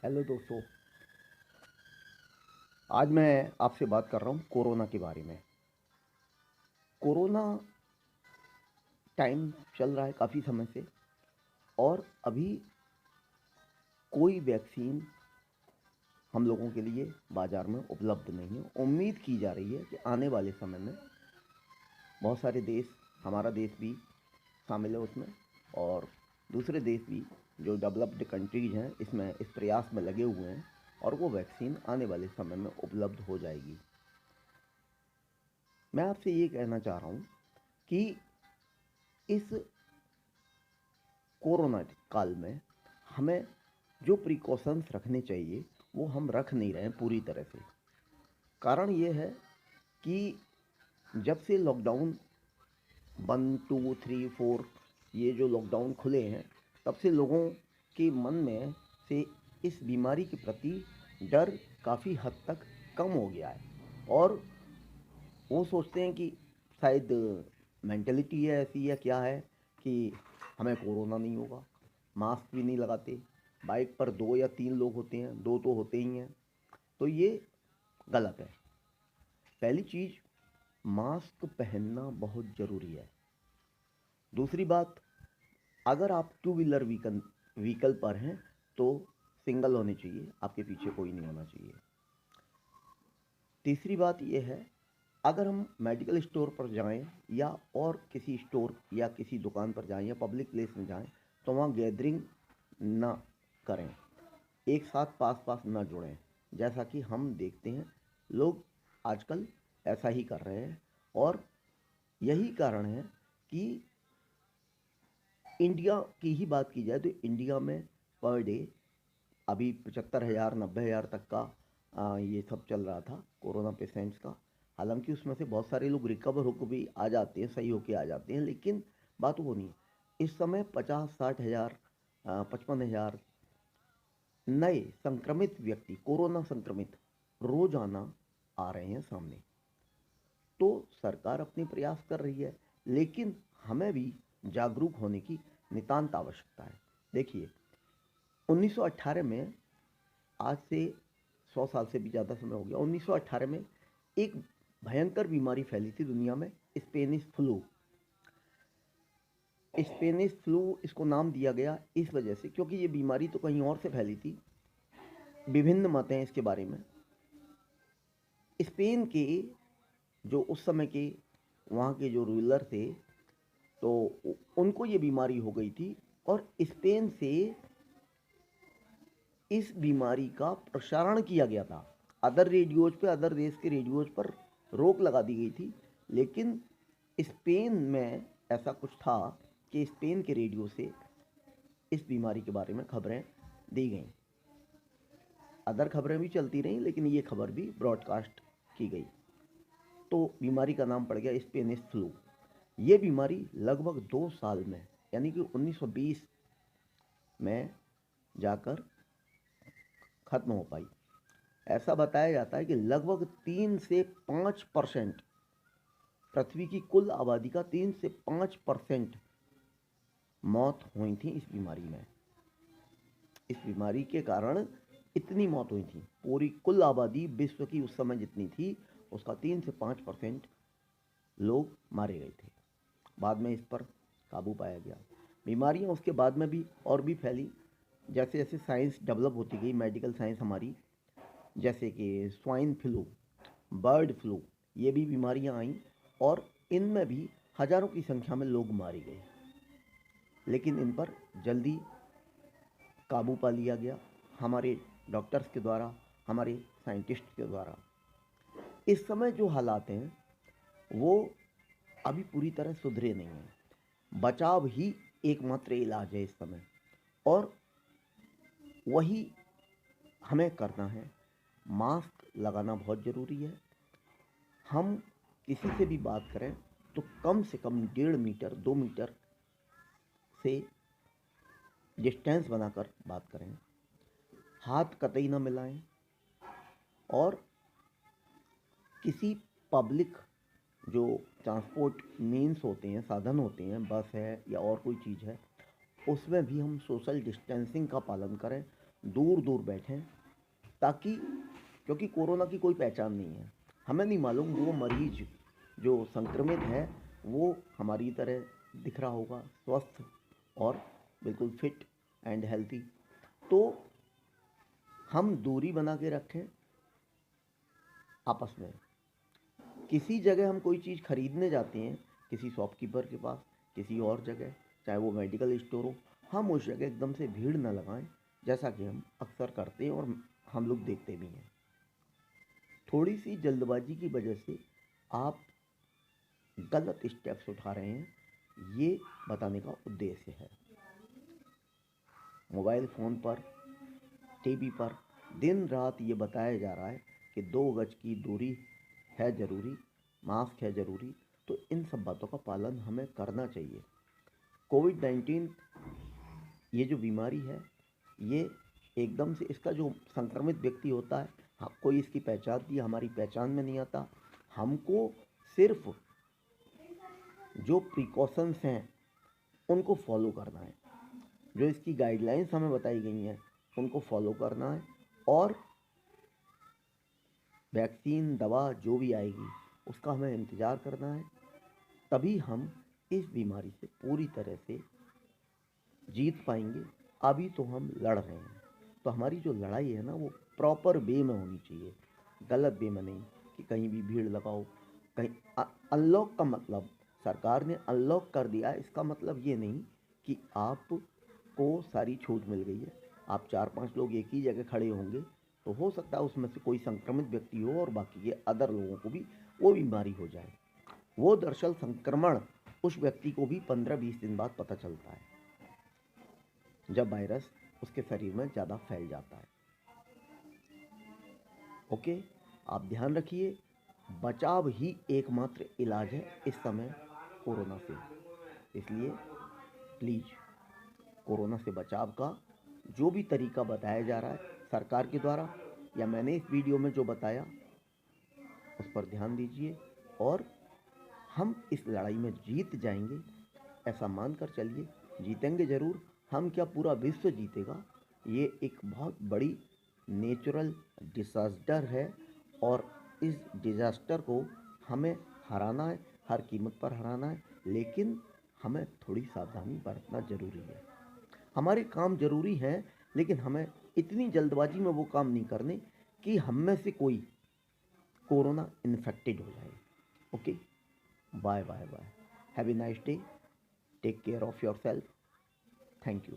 Hello दोस्तों। आज मैं आपसे बात कर रहा हूँ कोरोना के बारे में। कोरोना टाइम चल रहा है काफ़ी समय से, और अभी कोई वैक्सीन हम लोगों के लिए बाज़ार में उपलब्ध नहीं है। उम्मीद की जा रही है कि आने वाले समय में बहुत सारे देश, हमारा देश भी शामिल है उसमें, और दूसरे देश भी जो डेवलप्ड कंट्रीज हैं इसमें इस प्रयास में लगे हुए हैं, और वो वैक्सीन आने वाले समय में उपलब्ध हो जाएगी। मैं आपसे ये कहना चाह रहा हूँ कि इस कोरोना काल में हमें जो प्रिकॉशंस रखने चाहिए वो हम रख नहीं रहे हैं पूरी तरह से। कारण ये है कि जब से लॉकडाउन 1 2 3 4 ये जो लॉकडाउन खुले हैं, तब से लोगों के मन में से इस बीमारी के प्रति डर काफ़ी हद तक कम हो गया है। और वो सोचते हैं कि शायद मेंटलिटी है ऐसी, या क्या है कि हमें कोरोना नहीं होगा। मास्क भी नहीं लगाते। बाइक पर 2 या 3 लोग होते हैं, 2 तो होते ही हैं। तो ये गलत है। पहली चीज़, मास्क पहनना बहुत ज़रूरी है। दूसरी बात, अगर आप टू व्हीलर व्हीकल पर हैं तो सिंगल होने चाहिए, आपके पीछे कोई नहीं होना चाहिए। तीसरी बात यह है, अगर हम मेडिकल स्टोर पर जाएं या और किसी स्टोर या किसी दुकान पर जाएं या पब्लिक प्लेस में जाएं, तो वहाँ गैदरिंग ना करें, एक साथ पास पास ना जुड़ें। जैसा कि हम देखते हैं लोग आजकल ऐसा ही कर रहे हैं, और यही कारण है कि इंडिया की ही बात की जाए तो इंडिया में पर डे अभी 75,000 90,000 तक का ये सब चल रहा था कोरोना पेशेंट्स का। हालांकि उसमें से बहुत सारे लोग रिकवर होकर भी आ जाते हैं, सही होकर आ जाते हैं, लेकिन बात वो नहीं है। इस समय 50 60 हज़ार 55,000 नए संक्रमित व्यक्ति, कोरोना संक्रमित, रोजाना आ रहे हैं सामने। तो सरकार अपने प्रयास कर रही है, लेकिन हमें भी जागरूक होने की नितांत आवश्यकता है। देखिए, 1918 में, आज से 100 साल से भी ज़्यादा समय हो गया, 1918 में एक भयंकर बीमारी फैली थी दुनिया में, स्पेनिश फ्लू। स्पेनिश फ्लू इसको नाम दिया गया इस वजह से क्योंकि ये बीमारी तो कहीं और से फैली थी। विभिन्न मत हैं इसके बारे में। स्पेन के जो उस समय के वहाँ के जो रूलर थे, तो उनको ये बीमारी हो गई थी, और स्पेन से इस बीमारी का प्रसारण किया गया था। अदर रेडियोज पे, अदर देश के रेडियोज पर रोक लगा दी गई थी, लेकिन स्पेन में ऐसा कुछ था कि स्पेन के रेडियो से इस बीमारी के बारे में खबरें दी गईं। अदर खबरें भी चलती रहीं, लेकिन ये खबर भी ब्रॉडकास्ट की गई। तो बीमारी का नाम पड़ गया स्पेनिश फ्लू। ये बीमारी लगभग 2 साल में, यानी कि 1920 में जाकर खत्म हो पाई। ऐसा बताया जाता है कि लगभग 3 से 5% पृथ्वी की कुल आबादी का 3 से 5% मौत हुई थी इस बीमारी में। इस बीमारी के कारण इतनी मौत हुई थी। पूरी कुल आबादी विश्व की उस समय जितनी थी, उसका 3 से 5% लोग मारे गए थे। बाद में इस पर काबू पाया गया। बीमारियां उसके बाद में भी और भी फैली। जैसे जैसे साइंस डेवलप होती गई, मेडिकल साइंस हमारी, जैसे कि स्वाइन फ्लू, बर्ड फ्लू, ये भी बीमारियां आईं, और इनमें भी हजारों की संख्या में लोग मारे गए। लेकिन इन पर जल्दी काबू पा लिया गया हमारे डॉक्टर्स के द्वारा, हमारे साइंटिस्ट के द्वारा। इस समय जो हालात हैं वो अभी पूरी तरह सुधरे नहीं हैं। बचाव ही एकमात्र इलाज है इस समय, और वही हमें करना है। मास्क लगाना बहुत ज़रूरी है। हम किसी से भी बात करें तो कम से कम 1.5 मीटर 2 मीटर से डिस्टेंस बनाकर बात करें। हाथ कतई ना मिलाएं, और किसी पब्लिक जो ट्रांसपोर्ट मीन्स होते हैं, साधन होते हैं, बस है या और कोई चीज़ है, उसमें भी हम सोशल डिस्टेंसिंग का पालन करें, दूर दूर बैठें, ताकि क्योंकि कोरोना की कोई पहचान नहीं है। हमें नहीं मालूम वो मरीज जो संक्रमित है वो हमारी तरह दिख रहा होगा, स्वस्थ और बिल्कुल फिट एंड हेल्थी। तो हम दूरी बना के रखें आपस में। किसी जगह हम कोई चीज़ खरीदने जाते हैं, किसी शॉपकीपर के पास, किसी और जगह, चाहे वो मेडिकल स्टोर हो, हम उस जगह एकदम से भीड़ न लगाएं, जैसा कि हम अक्सर करते हैं और हम लोग देखते भी हैं। थोड़ी सी जल्दबाजी की वजह से आप गलत स्टेप्स उठा रहे हैं, ये बताने का उद्देश्य है। मोबाइल फ़ोन पर, टीवी पर दिन रात ये बताया जा रहा है कि 2 गज की दूरी है ज़रूरी, मास्क है ज़रूरी। तो इन सब बातों का पालन हमें करना चाहिए। कोविड-19 ये जो बीमारी है, ये एकदम से इसका जो संक्रमित व्यक्ति होता है, कोई इसकी पहचान नहीं, हमारी पहचान में नहीं आता। हमको सिर्फ जो प्रिकॉशंस हैं उनको फॉलो करना है, जो इसकी गाइडलाइंस हमें बताई गई हैं उनको फॉलो करना है, और वैक्सीन दवा जो भी आएगी उसका हमें इंतज़ार करना है। तभी हम इस बीमारी से पूरी तरह से जीत पाएंगे। अभी तो हम लड़ रहे हैं, तो हमारी जो लड़ाई है ना वो प्रॉपर वे में होनी चाहिए, गलत वे में नहीं कि कहीं भी भीड़ लगाओ। कहीं अनलॉक का मतलब, सरकार ने अनलॉक कर दिया, इसका मतलब ये नहीं कि आपको सारी छूट मिल गई है। आप 4-5 लोग एक ही जगह खड़े होंगे तो हो सकता है उसमें से कोई संक्रमित व्यक्ति हो और बाकी के अदर लोगों को भी वो बीमारी हो जाए। वो दरअसल संक्रमण उस व्यक्ति को भी 15-20 दिन बाद पता चलता है, जब वायरस उसके शरीर में ज़्यादा फैल जाता है। ओके, आप ध्यान रखिए, बचाव ही एकमात्र इलाज है इस समय कोरोना से। इसलिए प्लीज़ कोरोना से बचाव का जो भी तरीका बताया जा रहा है सरकार के द्वारा या मैंने इस वीडियो में जो बताया, उस पर ध्यान दीजिए और हम इस लड़ाई में जीत जाएंगे, ऐसा मानकर चलिए। जीतेंगे ज़रूर, हम क्या पूरा विश्व जीतेगा। ये एक बहुत बड़ी नेचुरल डिसास्टर है और इस डिज़ास्टर को हमें हराना है, हर कीमत पर हराना है। लेकिन हमें थोड़ी सावधानी बरतना ज़रूरी है। हमारे काम ज़रूरी हैं, लेकिन हमें इतनी जल्दबाजी में वो काम नहीं करने कि हम में से कोई कोरोना इन्फेक्टेड हो जाए। Okay, bye bye bye, have a nice day, take care of yourself, thank you.